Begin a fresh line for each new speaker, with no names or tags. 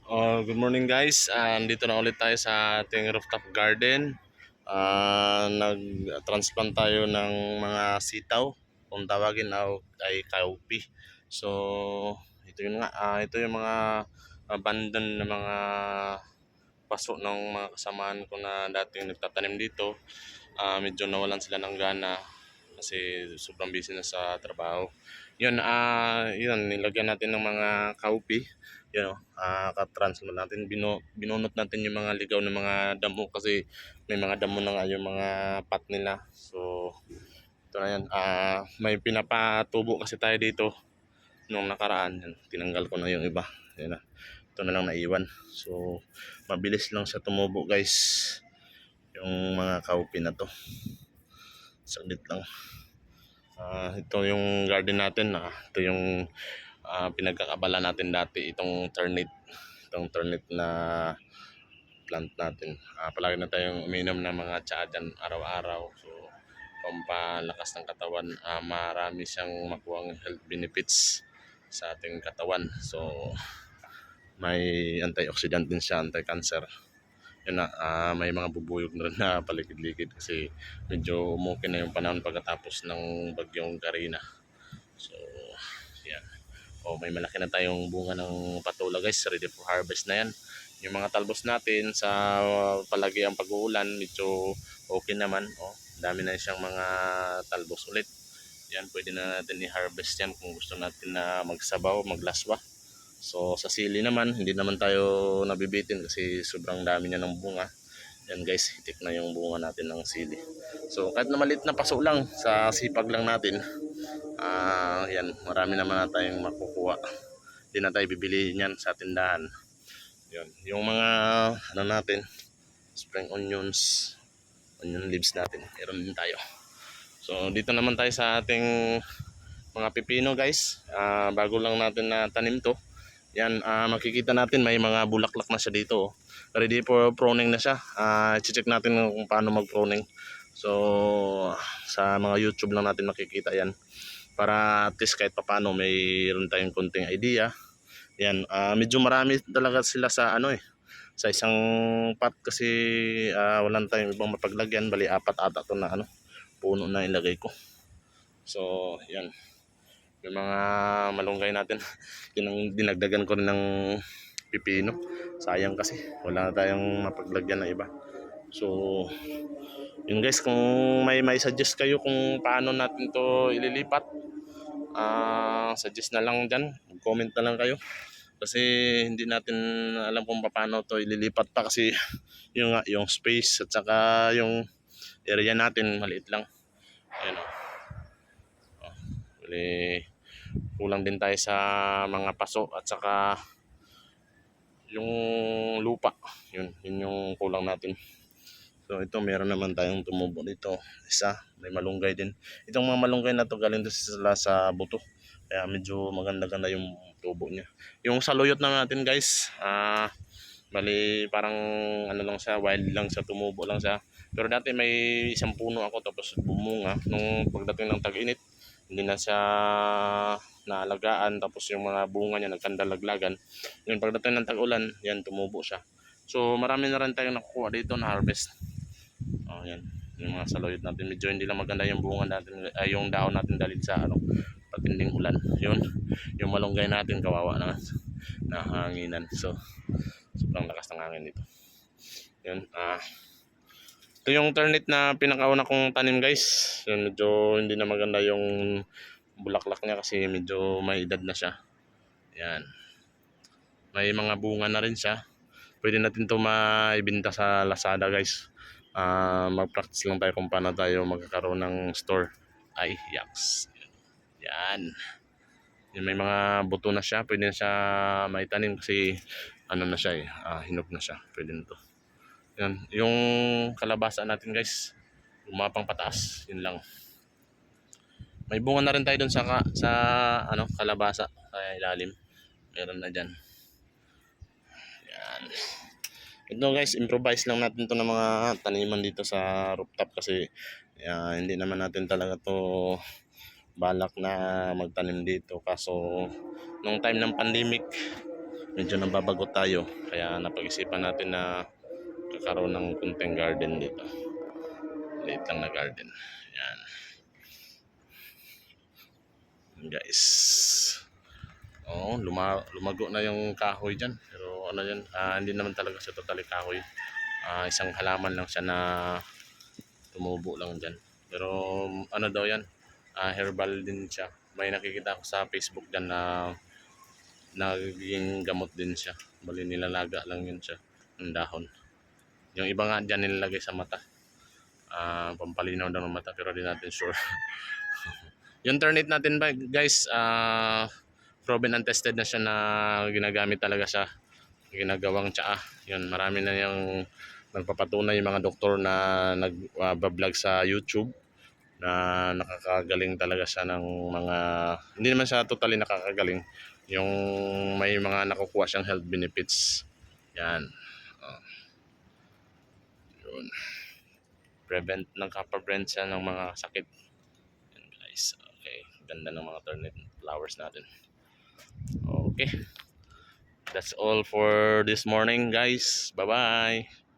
Good morning guys. Andito na ulit tayo sa ating rooftop garden. Nag-transplant tayo ng mga sitaw. Kung tawagin ay kaupi. So, ito yun nga. Ito yung mga abandoned na mga paso ng mga kasamaan ko na dating nagtatanim dito. Medyo nawalan sila ng gana kasi sobrang busy na sa trabaho. Yun, nilagyan natin ng mga kaupi. Ka-transplant natin, binunot natin yung mga ligaw ng mga damo kasi may mga damo na nga yung mga pot nila. So, ito na yan. May pinapatubo kasi tayo dito nung nakaraan. Yan, tinanggal ko na yung iba. Yan na. Ito na lang naiwan. So, mabilis lang siya tumubo guys. Yung mga kaupi na to. Saglit lang. Ito yung garden natin. Ito yung pinagkakabala natin dati. Itong turnip na plant natin. Palagi na tayong uminom ng mga tsaa dyan araw-araw. So, pampalakas ng katawan. Marami siyang makuhang health benefits sa ating katawan. So, may antioxidant din siya, anti-cancer. May mga bubuyog na rin na paligid-ligid kasi medyo umukin na yung panahon pagkatapos ng bagyong Karina. So, yan. May malaki na tayong bunga ng patola guys, ready for harvest na yan. Yung mga talbos natin sa palagi ang pag-uulan, medyo okay naman. Dami na siyang mga talbos ulit. Yan, pwede na natin i-harvest yan kung gusto natin na magsabaw, maglaswa. So sa sili naman, hindi naman tayo nabibitin kasi sobrang dami niya ng bunga. Yan guys, hitik na yung bunga natin ng sili. So kahit na maliit na paso lang, sa sipag lang natin, yan, marami naman na tayong makukuha. Hindi na tayo bibili niyan sa tindahan. Yun, yung mga natin, spring onions, onion leaves natin, meron din tayo. So dito naman tayo sa ating mga pipino guys. Bago lang natin na tanim to. Yan, makikita natin may mga bulaklak na siya dito. Ready for pruning na siya. I-check natin kung paano mag-pruning. So, sa mga YouTube lang natin makikita yan. Para at least kahit paano mayroon tayong konting idea. Yan, medyo marami talaga sila sa sa isang pot kasi walang tayong ibang mapaglagyan. Bali, 4 ata to na puno na ilagay ko. So, yan. Yung mga malunggay natin dinagdagan ko rin ng pipino, sayang kasi wala na tayong mapaglagyan na iba. So yun guys, kung may suggest kayo kung paano natin to ililipat, suggest na lang dyan, comment na lang kayo kasi hindi natin alam kung paano to ililipat pa kasi yung space at saka yung area natin maliit lang. Ayun kulang din tayo sa mga paso at saka yung lupa. Yun yung kulang natin. So ito, meron naman tayong tumubo dito. Isa, may malunggay din. Itong mga malunggay na to galing doon sila sa buto. Kaya medyo maganda-ganda yung tubo niya. Yung saluyot na natin guys, bali parang lang siya, wild lang siya, tumubo lang siya. Pero dati may isang puno ako tapos bumunga. Nung pagdating ng tag-init, hindi na siya naalagaan, tapos yung mga bunga niya nagkandalaglagan. Yung pagdating ng tag-ulan, yan, tumubo siya. So marami na rin tayong nakukuha dito na harvest. Yan, yung mga saluyot natin, medyo hindi lang maganda yung bunga natin, yung dahon natin dahil sa patinding ulan. Yun, yung malunggay natin kawawa na hanginan. So sobrang lakas ng hangin dito. Yun, ito yung turnip na pinakauna kong tanim guys. Yun, medyo hindi na maganda yung bulaklak niya kasi medyo may edad na siya. Yan, may mga bunga na rin siya. Pwede natin ito maibenta sa Lazada guys. Mag-practice lang tayo kung paano tayo magkakaroon ng store. Ay, yaks. Yan. Yung may mga buto na siya, pwede na siya maitanim kasi na siya hinog na siya. Pwede na to. Yan, yung kalabasa natin guys, umapang pataas, yun lang. May bunga na rin tayo dun sa kalabasa sa ilalim. Meron na diyan. Yan. Ito guys, improvise lang natin to ng mga taniman dito sa rooftop kasi hindi naman natin talaga to balak na magtanim dito. Kaso nung time ng pandemic, medyo nababagot tayo. Kaya napag-isipan natin na kakaroon ng kunting garden dito. Liit lang na garden. Yan. Guys. Oo, lumago na yung kahoy dyan. Pero ano yan, hindi naman talaga siya totally kahoy. Isang halaman lang siya na tumubo lang dyan. Pero ano daw yan, herbal din siya. May nakikita ko sa Facebook dyan na naging gamot din siya. Bali nilalaga lang yun siya ng dahon. Yung iba nga dyan nilalagay sa mata. Pampalinaw daw ng mata pero di natin sure. Yung turnip natin ba guys, proven and tested na siya na ginagamit talaga siya, ginagawang tsaa. Yun, marami na yung nagpapatunay yung mga doktor na nag-vlog sa YouTube na nakakagaling talaga siya ng mga, hindi naman siya totally nakakagaling, yung may mga nakukuha siyang health benefits. Yan. Yun. Nakaka-prevent siya ng mga sakit. Yan guys. Okay, ganda ng mga turnip flowers natin. Okay, that's all for this morning guys. Bye bye.